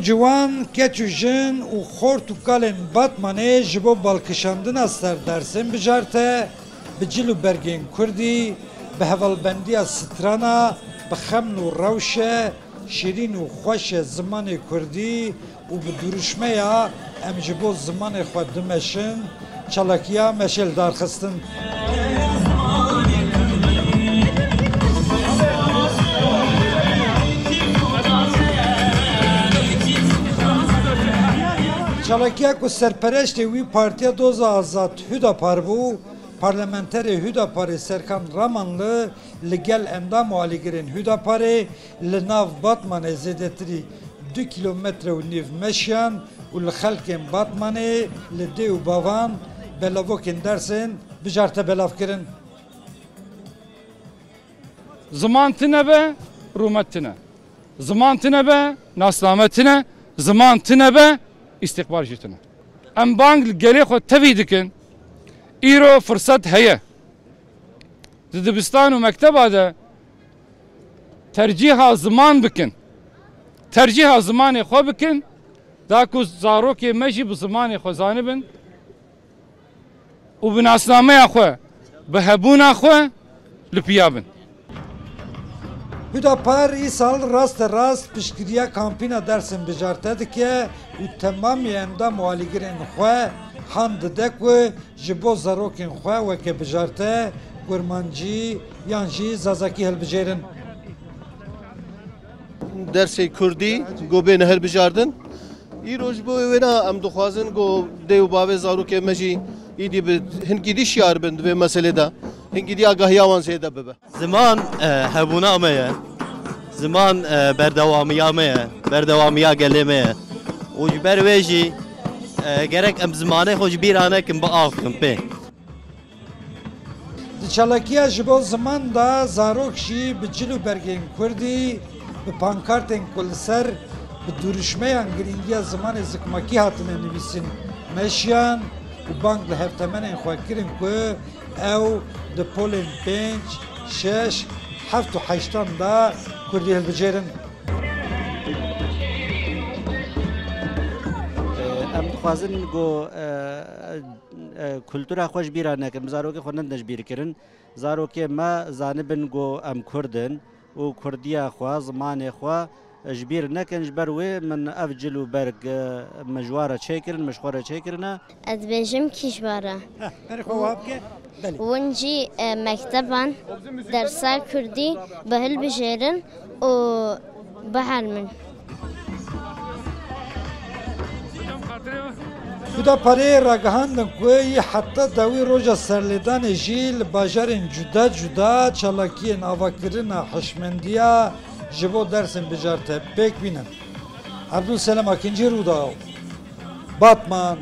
ciwan keç û jin û xort û kalên Batmanê ji bo balkişandina ser Dêrsim bijarte bi cil û bergên Kurdî bi hevalbendiya strana bi xemn û rewşe şîrîn û xweş e zimanê Kurdî û bi duruşmeya em ji bo zimanê xwe dimeşin çalakiya meşel darxistin. Çalakiya ku serpereştê wî Partiya Doza Azad Hüdapar bû, parlamenterê Hüdaparê Serkan Ramanlı li gel endam û alîgirên Hüdaparê li nav Batmanê zêdetirî 2 kilometre û nîv meşiyan û li xelkên Batmanê li dê û bavan belavokên Dêrsên bijarte belavkirin. Ziman tune be, rûmet tune. Ziman tune be, nasname tune. Ziman tune be, istikbar jî tune. Em bang li gelê xwe tevî dikin. Îro fırsat heye. Di dibistan û mekteba de tercîha ziman bikin. Tercîha zimanê xwe bikin. Da ku zarokê me jî bi zimanê xwe zanibin û bi nasnameya xwe, bi hebûna xwe li piya bin. Hüdapar îsal rast rast piştgiriya kampîna Dêrsim bijarte dike û temamî endam û alîgirên xwe han dide ku ji bo zarokên xwe weke bijarte kurmancî yan jî zazakî hilbijêrin. Dersê Kurdî gobên hilbijardin. Îro ji bo wêna em dixwazin got dê û bavê zarokê me jî îdî bi hinkîdî şiyar bin di vê meselê de. Hinkîdî agahiya wan zêde bibe. Ziman hebûna me ye. Ziman berdewamiya me ye. Berdewamiya gelê me ye. û ji ber wê jî gerek em zimanê xwe ji bîra nekin biaxin pê. Di çalakiya ji bo ziman da zarok jî bi cil û bergên Kurdî bi pankartên ku li ser bi duruşmeyan girîngiya zimanê zikmakî hatine nivîsîn meşiyan û bang li hevtemenên xwe kirin ku ew di polên 5, 6, 7 û 8 da Kurdî hilbijêrin. Em dixwazin got kultura xwe ji bîra nekin, zarokê xwe ne ji bîr kirin. Zarokê me zanibin got em Kurdin û Kurdiya xwe, zimanê xwe ji bîr nekin, ji ber wê min ev cil û berg mijwara çêkirin, mişxwara çêkirine. Ez dibêjim kîjwara. Hûn jî mekteban dersa Kurdî bi hilbijêrin û bihelmin. Hüdaparê ragihandin ku yê heta dawî roja serlêdanê jî li bajarên cuda cuda çalakiyên avakirina hişmendiya ji bo Dêrsim bijarte pêk bînin. Abdulselam Akîncî Rûdaw, Batman.